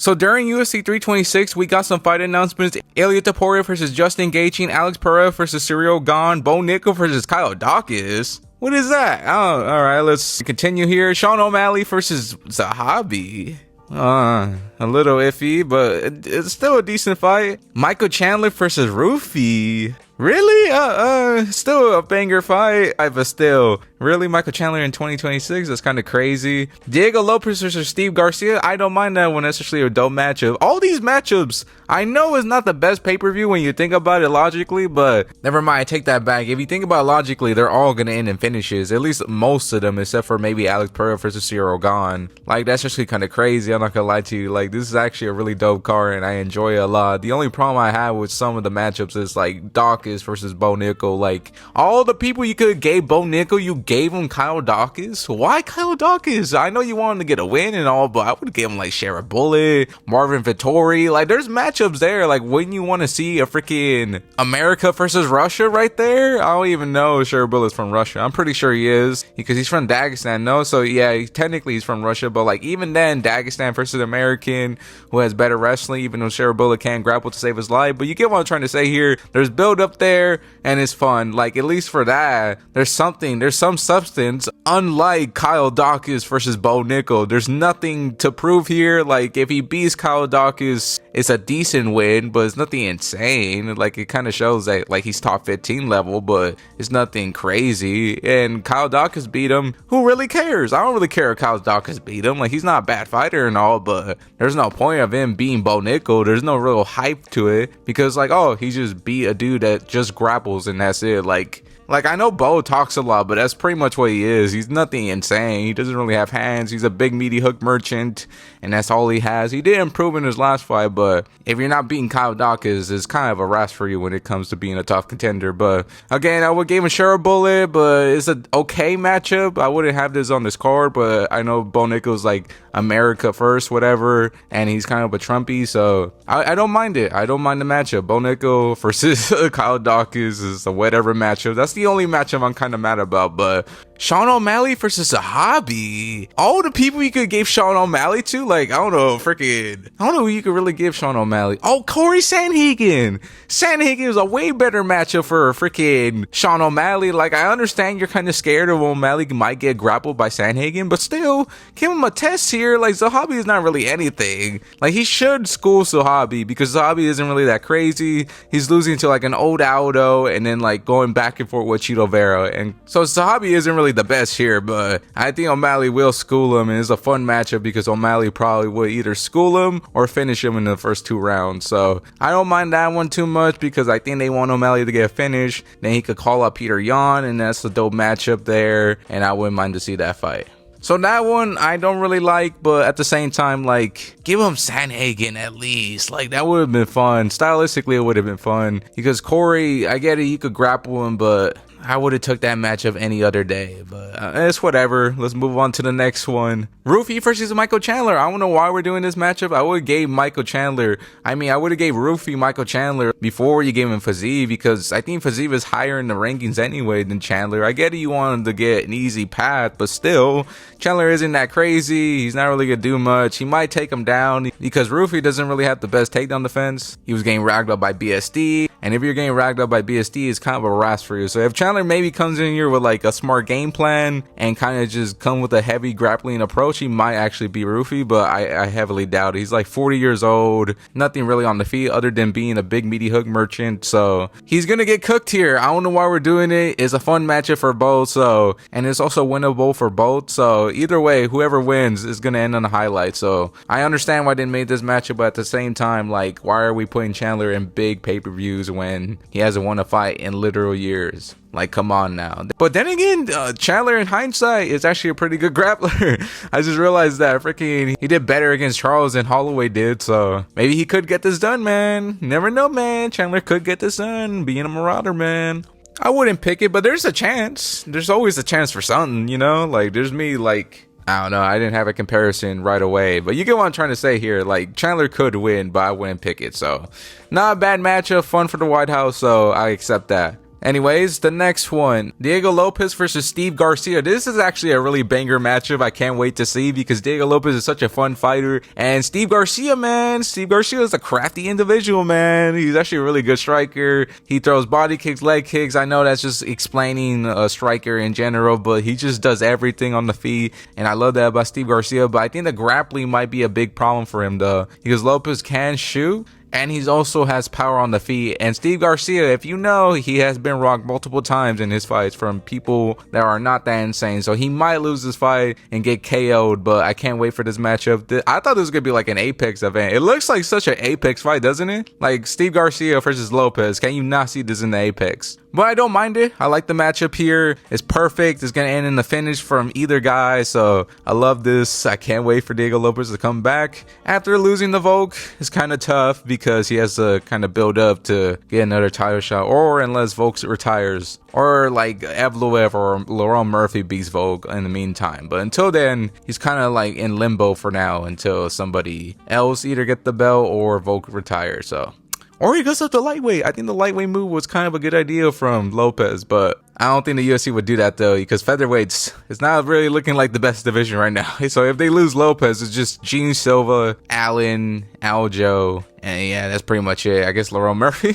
So during UFC 326, we got some fight announcements. Ilia Topuria versus Justin Gaethje, Alex Pereira versus Ciryl Gane, Bo Nickal versus Kyle Dawkins. What is that? Oh, all right, let's continue here. Sean O'Malley versus Zahabi. A little iffy, but it's still a decent fight. Michael Chandler versus Rufy. Really? Still a banger fight. But still, really, Michael Chandler in 2026? That's kind of crazy. Diego Lopez versus Steve Garcia. I don't mind that one. That's actually a dope matchup. All these matchups, I know it's not the best pay-per-view when you think about it logically, but never mind, I take that back. If you think about it logically, they're all going to end in finishes. At least most of them, except for maybe Alex Pereira versus Ciryl Gane. Like, that's actually kind of crazy. I'm not going to lie to you. Like, this is actually a really dope card, and I enjoy it a lot. The only problem I have with some of the matchups is, like, Dawkins versus Bo Nickal. Like, all the people you could have gave Bo Nickal, you gave him Kyle Dawkins. Why Kyle Dawkins? I know you wanted to get a win and all, but I would give him like Shara Bullet, Marvin Vettori. Like, there's matchups there. Like, wouldn't you want to see a freaking America versus Russia right there? I don't even know if Shara Bullet's from Russia. I'm pretty sure he is, because he's from Dagestan, no? So yeah, technically he's from Russia, but like, even then, Dagestan versus American, who has better wrestling, even though Shara Bullet can't grapple to save his life. But you get what I'm trying to say here. There's build up there, and it's fun. Like, at least for that, there's some substance. Unlike Kyle Dawkins versus Bo Nickal, there's nothing to prove here. Like, if he beats Kyle Dawkins, it's a decent win, but it's nothing insane. Like, it kind of shows that like he's top 15 level, but it's nothing crazy. And Kyle Dawkins beat him. Who really cares? I don't really care if Kyle Dawkins beat him. Like, he's not a bad fighter and all, but there's no point of him beating Bo Nickal. There's no real hype to it, because like, oh, he just beat a dude that just grapples and that's it. Like, I know Bo talks a lot, but that's pretty much what he is. He's nothing insane. He doesn't really have hands. He's a big meaty hook merchant, and that's all he has. He did improve in his last fight, but if you're not beating Kyle Dawkins, it's kind of a rest for you when it comes to being a tough contender. But again, I would give him Shara Bullet, but it's an okay matchup. I wouldn't have this on this card, but I know Bo Nickal's like America first, whatever, and he's kind of a Trumpy, so I don't mind it. I don't mind the matchup. Bo Nickal versus Kyle Dawkins is a whatever matchup. That's the only matchup I'm kind of mad about. But Sean O'Malley versus Zahabi. All the people you could give Sean O'Malley to, like, I don't know who you could really give Sean O'Malley. Oh, Corey Sandhagen. Sandhagen is a way better matchup for freaking Sean O'Malley. Like, I understand you're kind of scared of O'Malley might get grappled by Sandhagen, but still, give him a test here. Like, Zahabi is not really anything. Like, he should school Zahabi, because Zahabi isn't really that crazy. He's losing to like an old Aldo, and then like going back and forth with Chito Vera, and so Zahabi isn't really the best here, but I think O'Malley will school him, and it's a fun matchup because O'Malley probably will either school him or finish him in the first 2 rounds. So I don't mind that one too much, because I think they want O'Malley to get a finish. Then he could call up Peter Yan, and that's a dope matchup there, and I wouldn't mind to see that fight. So that one I don't really like, but at the same time, like, give him Sandhagen at least. Like, that would have been fun. Stylistically, it would have been fun, because Corey, I get it, you could grapple him, but I would have took that matchup any other day, but it's whatever. Let's move on to the next one. Rufy versus Michael Chandler. I don't know why we're doing this matchup. I would have gave Michael Chandler. I would have gave Rufy Michael Chandler before you gave him Fiziev, because I think Fiziev is higher in the rankings anyway than Chandler. I get it, you wanted to get an easy path, but still, Chandler isn't that crazy. He's not really gonna do much. He might take him down, because Rufy doesn't really have the best takedown defense. He was getting ragged up by BSD, and if you're getting ragged up by BSD, it's kind of a rest for you. So if Chandler maybe comes in here with like a smart game plan and kind of just come with a heavy grappling approach, he might actually beat Rufy, but I heavily doubt it. He's like 40 years old, nothing really on the feet other than being a big meaty hook merchant, so he's gonna get cooked here. I don't know why we're doing it. It's a fun matchup for both, so, and it's also winnable for both, so either way, whoever wins is gonna end on a highlight. So I understand why they made this matchup, but at the same time, like, why are we putting Chandler in big pay-per-views when he hasn't won a fight in literal years? Like, come on now. But then again, Chandler in hindsight is actually a pretty good grappler. I just realized that freaking he did better against Charles than Holloway did, so maybe he could get this done, man. Never know, man. Chandler could get this done, being a marauder, man. I wouldn't pick it, but there's a chance. There's always a chance for something, you know? Like, there's me, like, I don't know, I didn't have a comparison right away, but you get what I'm trying to say here. Like, Chandler could win, but I wouldn't pick it, so not a bad matchup, fun for the White House, so I accept that. Anyways, the next one, Diego Lopez versus Steve Garcia. This is actually a really banger matchup. I can't wait to see because Diego Lopez is such a fun fighter. And Steve Garcia, man, Steve Garcia is a crafty individual, man. He's actually a really good striker. He throws body kicks, leg kicks. I know that's just explaining a striker in general, but he just does everything on the feet. And I love that about Steve Garcia. But I think the grappling might be a big problem for him, though, because Lopez can shoot. And he also has power on the feet. And Steve Garcia, if you know, he has been rocked multiple times in his fights from people that are not that insane. So he might lose this fight and get KO'd, but I can't wait for this matchup. I thought this was going to be like an Apex event. It looks like such an Apex fight, doesn't it? Like Steve Garcia versus Lopez. Can you not see this in the Apex? But I don't mind it. I like the matchup here. It's perfect. It's going to end in the finish from either guy. So I love this. I can't wait for Diego Lopez to come back. After losing the Volk, it's kind of tough because he has to kind of build up to get another title shot. Or unless Volk retires. Or like Evloev or Laurent Murphy beats Volk in the meantime. But until then, he's kind of like in limbo for now until somebody else either get the belt or Volk retires. So. Or he goes up to lightweight. I think the lightweight move was kind of a good idea from Lopez, but I don't think the UFC would do that though, because featherweights is not really looking like the best division right now. So if they lose Lopez, it's just Gene Silva, Allen, Aljo, and yeah, that's pretty much it. I guess Laurent Murphy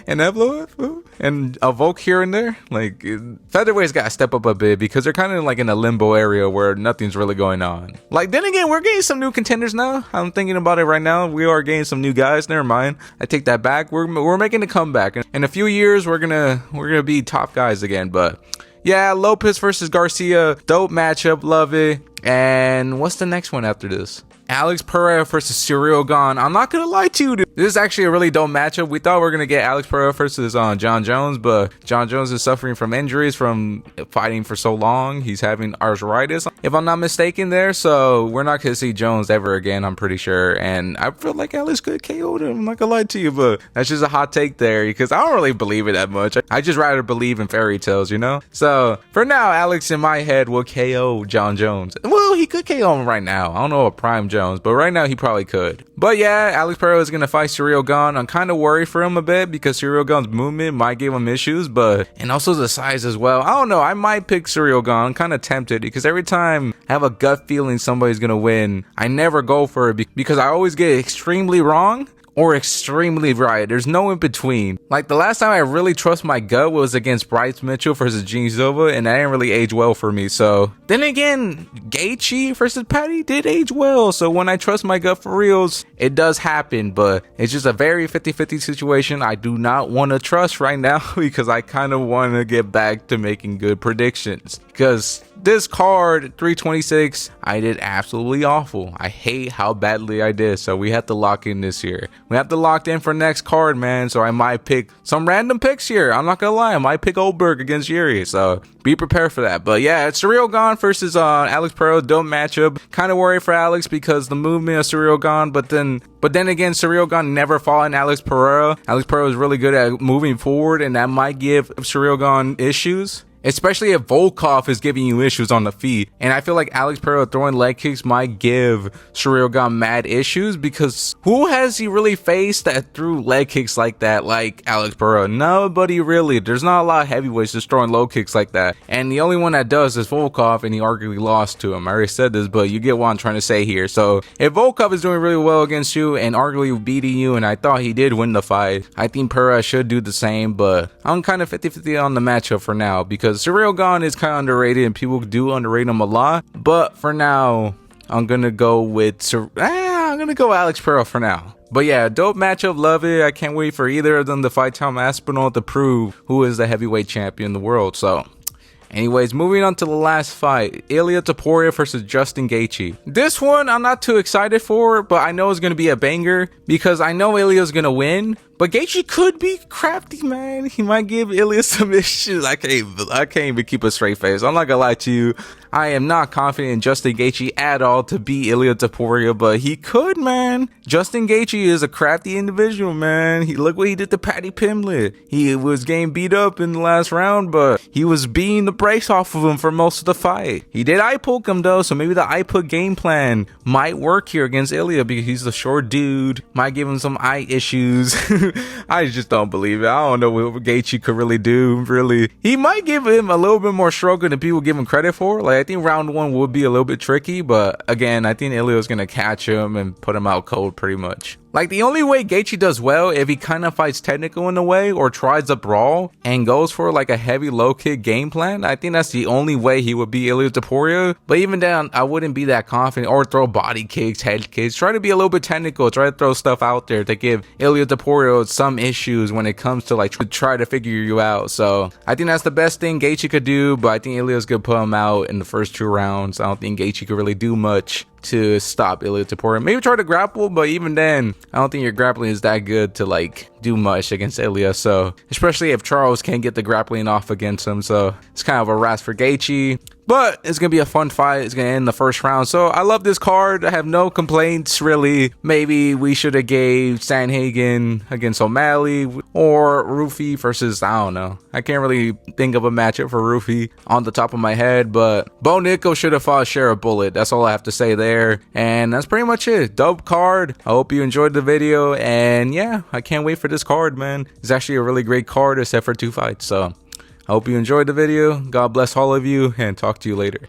and Evloev and a Volk here and there. Like featherweight's got to step up a bit because they're kind of like in a limbo area where nothing's really going on. Like then again, we're getting some new contenders now. I'm thinking about it right now. We are getting some new guys. Never mind. I take that back. We're making a comeback. In a few years, we're gonna be top guys again. But yeah, Lopez versus Garcia, dope matchup, love it. And what's the next one after this? Alex Pereira versus Ciryl Gane. I'm not gonna lie to you, dude. This is actually a really dope matchup. We thought we were gonna get Alex Pereira versus John Jones, but John Jones is suffering from injuries from fighting for so long. He's having arthritis, if I'm not mistaken there. So we're not gonna see Jones ever again, I'm pretty sure. And I feel like Alex could KO him. I'm not gonna lie to you, but that's just a hot take there because I don't really believe it that much. I just rather believe in fairy tales, you know? So for now, Alex in my head will KO John Jones. Well, he could KO him right now. I don't know a prime Jones, but right now he probably could. But yeah, Alex Pereira is going to fight Ciryl Gane. I'm kind of worried for him a bit because Ciryl Gane's movement might give him issues, and also the size as well. I don't know. I might pick Ciryl Gane. I'm kind of tempted because every time I have a gut feeling somebody's going to win, I never go for it because I always get extremely wrong or extremely right. There's no in between. Like the last time I really trust my gut was against Bryce Mitchell versus Gene Silva, and that didn't really age well for me. So then again, Gaethje versus Patty did age well. So when I trust my gut for reals, it does happen, but it's just a very 50-50 situation I do not want to trust right now because I kind of want to get back to making good predictions. Because this card, 326, I did absolutely awful. I hate how badly I did. So we have to lock in this year. We have to lock in for next card, man. So I might pick some random picks here. I'm not going to lie. I might pick Oldberg against Yuri. So be prepared for that. But yeah, it's Ciryl Gane versus Alex Pereira. Dope matchup. Kind of worried for Alex because the movement of Ciryl Gane. But then again, Ciryl Gane never fought in Alex Pereira. Alex Pereira is really good at moving forward, and that might give Ciryl Gane issues. Especially if Volkov is giving you issues on the feet. And I feel like Alex Pereira throwing leg kicks might give Ciryl Gane mad issues because who has he really faced that threw leg kicks like that like Alex Pereira? Nobody really. There's not a lot of heavyweights just throwing low kicks like that. And the only one that does is Volkov, and he arguably lost to him. I already said this, but you get what I'm trying to say here. So if Volkov is doing really well against you and arguably beating you, and I thought he did win the fight, I think Pereira should do the same, but I'm kind of 50-50 on the matchup for now because Ciryl Gane is kind of underrated and people do underrate him a lot. But for now, I'm going to go with Alex Pereira for now. But yeah, dope matchup, love it. I can't wait for either of them to fight Tom Aspinall to prove who is the heavyweight champion in the world. So anyways, moving on to the last fight, Ilia Topuria versus Justin Gaethje. This one I'm not too excited for, but I know it's going to be a banger because I know Ilia's going to win. But Gaethje could be crafty, man. He might give Ilia some issues. I can't even keep a straight face. I'm not gonna lie to you. I am not confident in Justin Gaethje at all to beat Ilia Topuria, but he could, man. Justin Gaethje is a crafty individual, man. Look what he did to Paddy Pimblett. He was getting beat up in the last round, but he was beating the brakes off of him for most of the fight. He did eye poke him though, so maybe the eye poke game plan might work here against Ilia because he's a short dude. Might give him some eye issues. I just don't believe it. I don't know what Gaethje could really do. Really, he might give him a little bit more struggle than people give him credit for. Like, I think round 1 would be a little bit tricky, but again, I think Ilya's gonna catch him and put him out cold pretty much. Like, the only way Gaethje does well if he kind of fights technical in a way or tries a brawl and goes for like a heavy low kick game plan. I think that's the only way he would be Ilia Topuria. But even then, I wouldn't be that confident, or throw body kicks, head kicks. Try to be a little bit technical. Try to throw stuff out there to give Ilia Topuria some issues when it comes to like try to figure you out. So I think that's the best thing Gaethje could do. But I think Ilya's gonna put him out in the first 2 rounds. I don't think Gaethje could really do much to stop Ilia Topuria. Maybe try to grapple, but even then, I don't think your grappling is that good to like do much against Ilya. So especially if Charles can't get the grappling off against him, so it's kind of a rest for Gaethje. But it's going to be a fun fight. It's going to end the first round. So I love this card. I have no complaints, really. Maybe we should have gave Sandhagen against O'Malley, or Rufi versus, I don't know. I can't really think of a matchup for Rufi on the top of my head, but Bo Nickal should have fought Sheriff Bullet. That's all I have to say there. And that's pretty much it. Dope card. I hope you enjoyed the video. And yeah, I can't wait for this card, man. It's actually a really great card, except for 2 fights. So I hope you enjoyed the video. God bless all of you, and talk to you later.